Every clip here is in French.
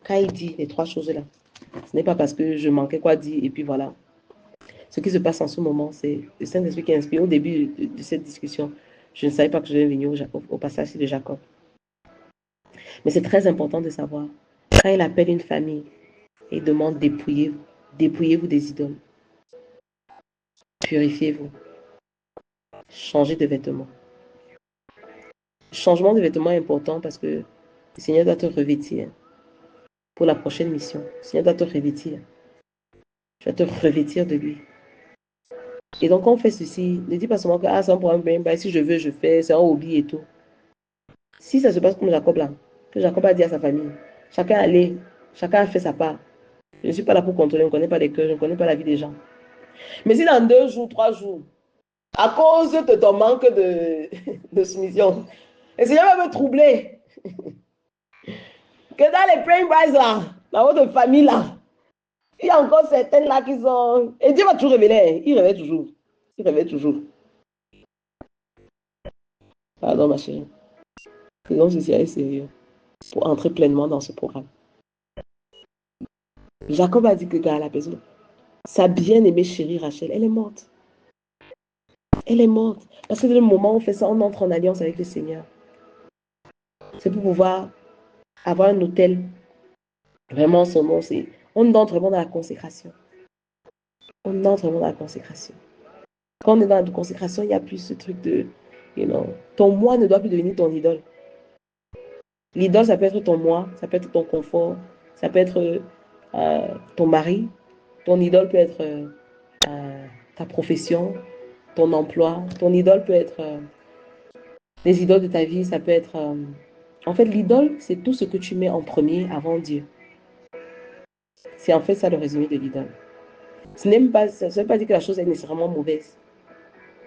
quand il dit les trois choses-là, ce n'est pas parce que je manquais quoi dire et puis voilà. Ce qui se passe en ce moment, c'est le Saint-Esprit qui inspire. Au début de cette discussion, je ne savais pas que je devais venir au passage de Jacob. Mais c'est très important de savoir, quand il appelle une famille et demande dépouillez-vous, dépouillez-vous des idoles, purifiez-vous, changez de vêtements. Le changement de vêtements est important parce que le Seigneur doit te revêtir pour la prochaine mission. Le Seigneur doit te revêtir. Tu vas te revêtir de lui. Et donc, quand on fait ceci, ne dis pas seulement que c'est un problème, si je veux, je fais, c'est un hobby et tout. Si ça se passe comme Jacob là, que Jacob a dit à sa famille, chacun allait, chacun a fait sa part. Je ne suis pas là pour contrôler, je ne connais pas les cœurs, je ne connais pas la vie des gens. Mais si dans 2 jours, 3 jours, à cause de ton manque de soumission, le Seigneur va me troubler. Que dans les praying brides là, dans votre famille là, il y a encore certaines là qui sont. Et Dieu va toujours révéler. Il révèle toujours. Il révèle toujours. Pardon, ma chérie. Faisons ceci avec sérieux pour entrer pleinement dans ce programme. Jacob a dit que à la personne, sa bien-aimée chérie Rachel, elle est morte. Elle est morte. Parce que dès le moment où on fait ça, on entre en alliance avec le Seigneur. C'est pour pouvoir avoir un hôtel. Vraiment, son nom, c'est. On entre vraiment dans la consécration. On entre vraiment dans la consécration. Quand on est dans la consécration, il n'y a plus ce truc de. Ton moi ne doit plus devenir ton idole. L'idole, ça peut être ton moi, ça peut être ton confort, ça peut être ton mari. Ton idole peut être ta profession, ton emploi. Ton idole peut être les idoles de ta vie, ça peut être. En fait, l'idole, c'est tout ce que tu mets en premier avant Dieu. C'est en fait ça le résumé de l'idole. Ça ne veut pas dire que la chose est nécessairement mauvaise.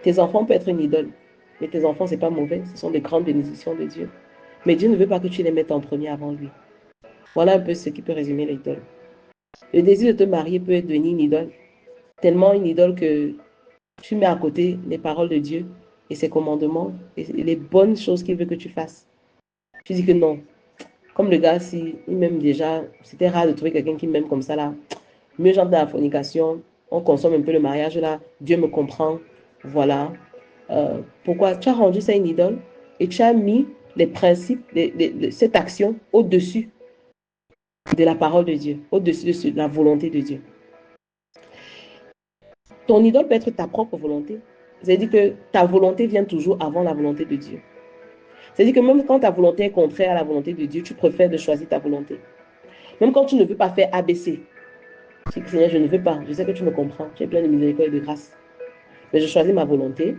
Tes enfants peuvent être une idole, mais tes enfants, ce n'est pas mauvais. Ce sont des grandes bénédictions de Dieu. Mais Dieu ne veut pas que tu les mettes en premier avant lui. Voilà un peu ce qui peut résumer l'idole. Le désir de te marier peut devenir une idole. Tellement une idole que tu mets à côté les paroles de Dieu et ses commandements et les bonnes choses qu'il veut que tu fasses. Tu dis que non. Comme le gars, si il m'aime déjà, c'était rare de trouver quelqu'un qui m'aime comme ça là. Mieux j'entre dans la fornication, on consomme un peu le mariage là, Dieu me comprend, voilà. Pourquoi tu as rendu ça une idole et tu as mis les principes de cette action au-dessus de la parole de Dieu, au-dessus de la volonté de Dieu. Ton idole peut être ta propre volonté. C'est-à-dire que ta volonté vient toujours avant la volonté de Dieu. C'est-à-dire que même quand ta volonté est contraire à la volonté de Dieu, tu préfères de choisir ta volonté. Même quand tu ne veux pas faire ABC, tu dis que Seigneur, je ne veux pas. Je sais que tu me comprends. Tu es plein de miséricorde et de grâce. Mais je choisis ma volonté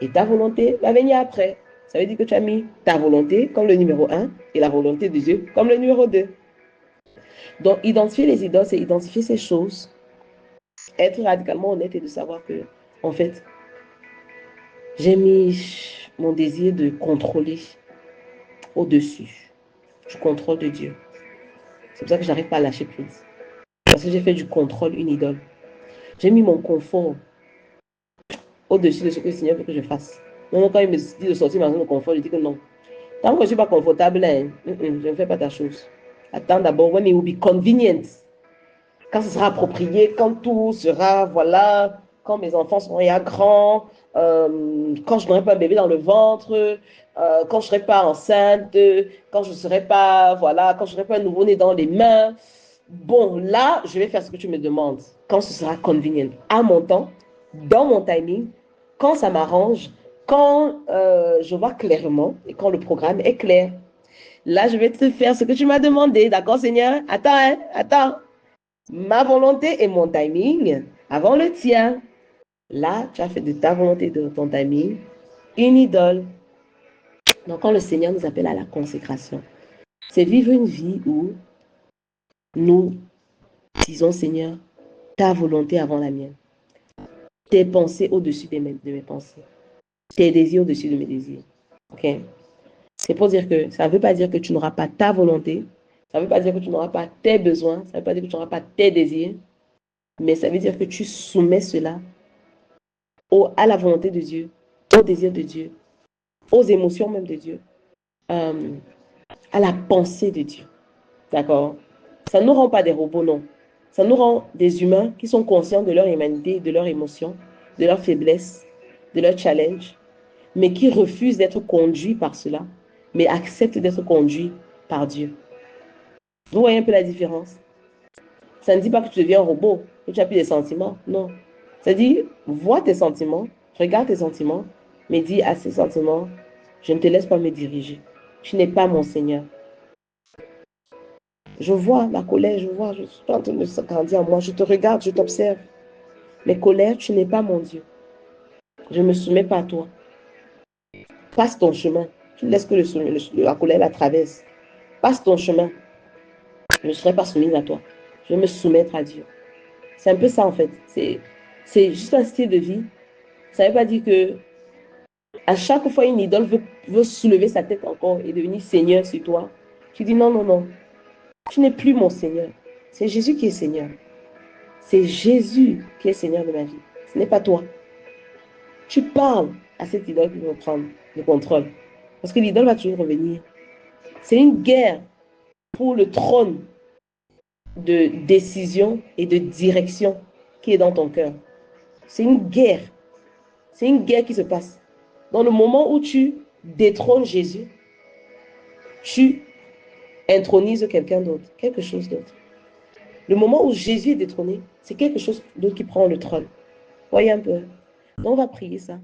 et ta volonté va venir après. Ça veut dire que tu as mis ta volonté comme le numéro 1 et la volonté de Dieu comme le numéro 2. Donc, identifier les idoles, c'est identifier ces choses, être radicalement honnête et de savoir que, en fait, j'ai mis mon désir de contrôler au-dessus du contrôle de Dieu. C'est pour ça que je n'arrive pas à lâcher prise. Parce que j'ai fait du contrôle une idole. J'ai mis mon confort au-dessus de ce que le Seigneur veut que je fasse. Donc, quand il me dit de sortir de ma zone de confort, je dis que non. Tant que je ne suis pas confortable, je ne fais pas ta chose. Attends d'abord, when it will be convenient. Quand ce sera approprié, quand tout sera, voilà, quand mes enfants seront déjà grands, quand je n'aurai pas un bébé dans le ventre, quand je ne serai pas enceinte, quand je ne serai pas, voilà, quand je n'aurai pas un nouveau-né dans les mains. Bon, là, je vais faire ce que tu me demandes, quand ce sera convenient, à mon temps, dans mon timing, quand ça m'arrange, quand je vois clairement et quand le programme est clair. Là, je vais te faire ce que tu m'as demandé, d'accord, Seigneur? Attends, hein, attends. Ma volonté et mon timing avant le tien. Là, tu as fait de ta volonté et de ton timing une idole. Donc, quand le Seigneur nous appelle à la consécration, c'est vivre une vie où nous disons, Seigneur, ta volonté avant la mienne. Tes pensées au-dessus de mes pensées. Tes désirs au-dessus de mes désirs. OK? C'est pour dire que ça ne veut pas dire que tu n'auras pas ta volonté. Ça ne veut pas dire que tu n'auras pas tes besoins. Ça ne veut pas dire que tu n'auras pas tes désirs. Mais ça veut dire que tu soumets cela à la volonté de Dieu, au désir de Dieu, aux émotions même de Dieu, à la pensée de Dieu. D'accord? Ça ne nous rend pas des robots, non. Ça nous rend des humains qui sont conscients de leur humanité, de leurs émotions, de leurs faiblesses, de leurs challenges, mais qui refusent d'être conduits par cela, mais acceptent d'être conduits par Dieu. Vous voyez un peu la différence? Ça ne dit pas que tu deviens un robot, que tu n'as plus des sentiments. Non. Ça dit, vois tes sentiments, regarde tes sentiments, mais dis à ces sentiments, je ne te laisse pas me diriger. Tu n'es pas mon Seigneur. Je vois la colère, je suis en train de s'agrandir en moi. Je te regarde, je t'observe. Mais colère, tu n'es pas mon Dieu. Je ne me soumets pas à toi. Passe ton chemin. Tu laisses que la colère la traverse. Passe ton chemin. Je ne serai pas soumise à toi. Je vais me soumettre à Dieu. C'est un peu ça en fait. C'est juste un style de vie. Ça ne veut pas dire que à chaque fois une idole veut soulever sa tête encore et devenir Seigneur sur toi. Tu dis non, non, non. Tu n'es plus mon Seigneur. C'est Jésus qui est Seigneur. C'est Jésus qui est Seigneur de ma vie. Ce n'est pas toi. Tu parles à cette idole qui veut prendre le contrôle. Parce que l'idole va toujours revenir. C'est une guerre pour le trône de décision et de direction qui est dans ton cœur. C'est une guerre. C'est une guerre qui se passe. Dans le moment où tu détrônes Jésus, tu intronises quelqu'un d'autre, quelque chose d'autre. Le moment où Jésus est détrôné, c'est quelque chose d'autre qui prend le trône. Voyez un peu. Donc on va prier ça.